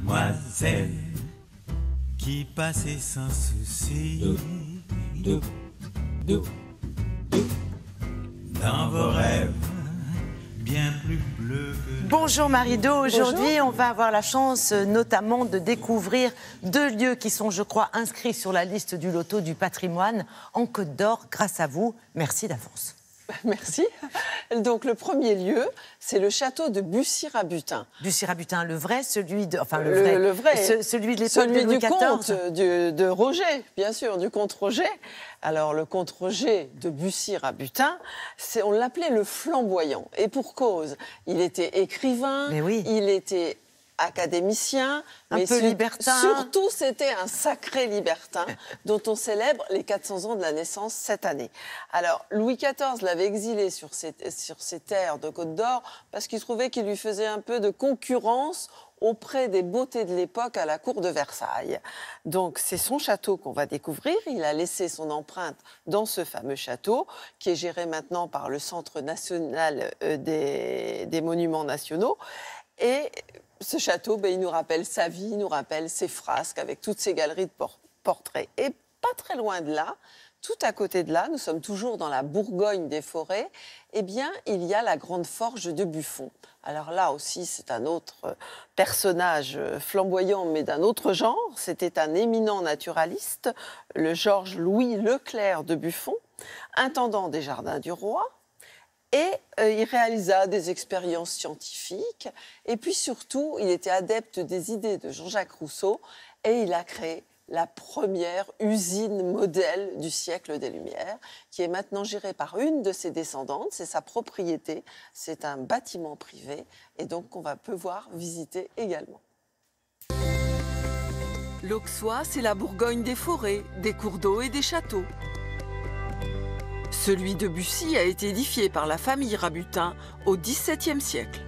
demoiselle qui passait sans souci dans vos rêves bien plus bleus que... Bonjour Marie-Do, aujourd'hui on va avoir la chance notamment de découvrir 2 lieux qui sont, je crois, inscrits sur la liste du loto du patrimoine en Côte d'Or grâce à vous. Merci d'avance. Merci. Donc le premier lieu, c'est le château de Bussy-Rabutin. Bussy-Rabutin, le vrai, celui de... Enfin, le vrai. Celui de l'époque de Louis du comte XIV. de Roger, bien sûr, du comte Roger. Alors le comte Roger de Bussy-Rabutin, on l'appelait le flamboyant. Et pour cause, il était écrivain, oui. Il était académicien, un peu libertin. Surtout, c'était un sacré libertin dont on célèbre les 400 ans de la naissance cette année. Alors, Louis XIV l'avait exilé sur ses terres de Côte d'Or parce qu'il trouvait qu'il lui faisait un peu de concurrence auprès des beautés de l'époque à la cour de Versailles. Donc, c'est son château qu'on va découvrir. Il a laissé son empreinte dans ce fameux château qui est géré maintenant par le Centre national des monuments nationaux. Et ce château, il nous rappelle sa vie, il nous rappelle ses frasques avec toutes ces galeries de portraits. Et pas très loin de là, tout à côté de là, nous sommes toujours dans la Bourgogne des forêts, eh bien, il y a la grande forge de Buffon. Alors là aussi, c'est un autre personnage flamboyant, mais d'un autre genre. C'était un éminent naturaliste, le Georges-Louis Leclerc de Buffon, intendant des Jardins du Roi. Et il réalisa des expériences scientifiques. Et puis surtout, il était adepte des idées de Jean-Jacques Rousseau. Et il a créé la première usine modèle du siècle des Lumières, qui est maintenant gérée par une de ses descendantes. C'est sa propriété. C'est un bâtiment privé. Et donc, on va pouvoir visiter également. L'Auxois, c'est la Bourgogne des forêts, des cours d'eau et des châteaux. Celui de Bussy a été édifié par la famille Rabutin au XVIIe siècle.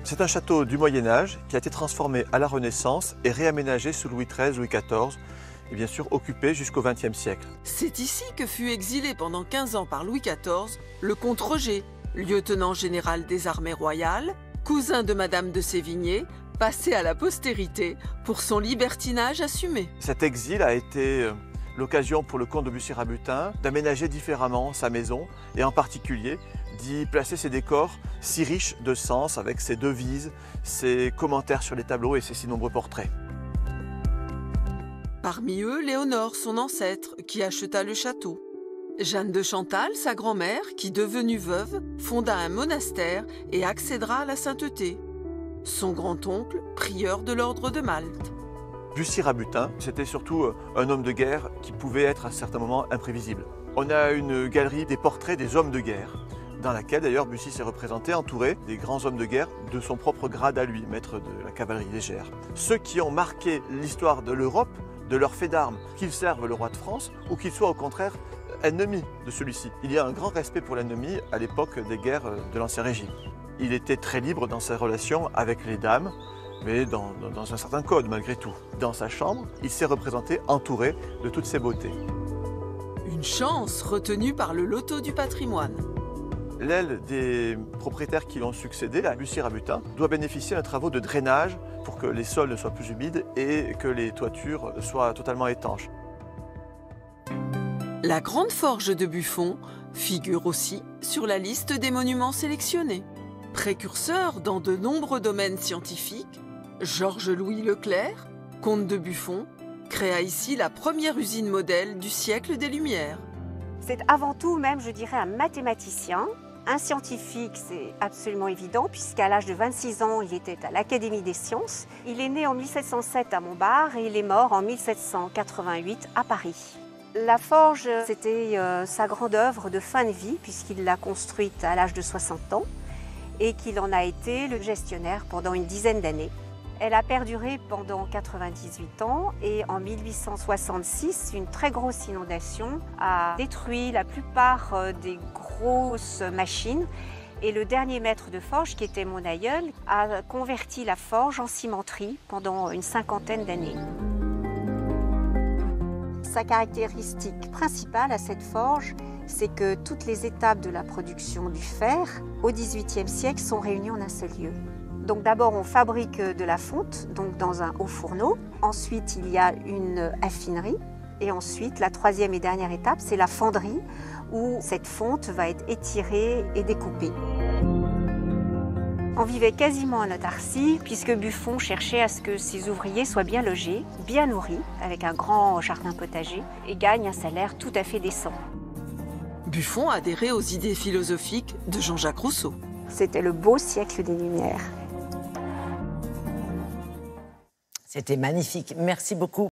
C'est un château du Moyen-Âge qui a été transformé à la Renaissance et réaménagé sous Louis XIII, Louis XIV et bien sûr occupé jusqu'au XXe siècle. C'est ici que fut exilé pendant 15 ans par Louis XIV le comte Roger, lieutenant général des armées royales, cousin de Madame de Sévigné, passé à la postérité pour son libertinage assumé. Cet exil a été l'occasion pour le comte de Bussy-Rabutin d'aménager différemment sa maison et en particulier d'y placer ses décors si riches de sens avec ses devises, ses commentaires sur les tableaux et ses si nombreux portraits. Parmi eux, Léonore, son ancêtre, qui acheta le château. Jeanne de Chantal, sa grand-mère, qui devenue veuve, fonda un monastère et accédera à la sainteté. Son grand-oncle, prieur de l'ordre de Malte. Bussy-Rabutin, c'était surtout un homme de guerre qui pouvait être à certains moments imprévisible. On a une galerie des portraits des hommes de guerre, dans laquelle d'ailleurs Bussy s'est représenté entouré des grands hommes de guerre de son propre grade à lui, maître de la cavalerie légère. Ceux qui ont marqué l'histoire de l'Europe, de leurs faits d'armes, qu'ils servent le roi de France ou qu'ils soient au contraire ennemis de celui-ci. Il y a un grand respect pour l'ennemi à l'époque des guerres de l'Ancien Régime. Il était très libre dans ses relations avec les dames, mais dans un certain code malgré tout. Dans sa chambre, il s'est représenté entouré de toutes ses beautés. Une chance retenue par le loto du patrimoine. L'aile des propriétaires qui l'ont succédé, la Bussy-Rabutin, doit bénéficier de travaux de drainage pour que les sols soient plus humides et que les toitures soient totalement étanches. La grande forge de Buffon figure aussi sur la liste des monuments sélectionnés. Précurseur dans de nombreux domaines scientifiques, Georges-Louis Leclerc, comte de Buffon, créa ici la première usine modèle du siècle des Lumières. C'est avant tout même, je dirais, un mathématicien. Un scientifique, c'est absolument évident, puisqu'à l'âge de 26 ans, il était à l'Académie des sciences. Il est né en 1707 à Montbard et il est mort en 1788 à Paris. La forge, c'était sa grande œuvre de fin de vie, puisqu'il l'a construite à l'âge de 60 ans et qu'il en a été le gestionnaire pendant une dizaine d'années. Elle a perduré pendant 98 ans et en 1866, une très grosse inondation a détruit la plupart des grosses machines. Et le dernier maître de forge, qui était mon aïeul, a converti la forge en cimenterie pendant une cinquantaine d'années. Sa caractéristique principale à cette forge, c'est que toutes les étapes de la production du fer au XVIIIe siècle sont réunies en un seul lieu. Donc d'abord, on fabrique de la fonte, donc dans un haut fourneau. Ensuite, il y a une affinerie. Et ensuite, la troisième et dernière étape, c'est la fonderie, où cette fonte va être étirée et découpée. On vivait quasiment en autarcie, puisque Buffon cherchait à ce que ses ouvriers soient bien logés, bien nourris, avec un grand jardin potager, et gagnent un salaire tout à fait décent. Buffon adhérait aux idées philosophiques de Jean-Jacques Rousseau. C'était le beau siècle des Lumières. C'était magnifique. Merci beaucoup.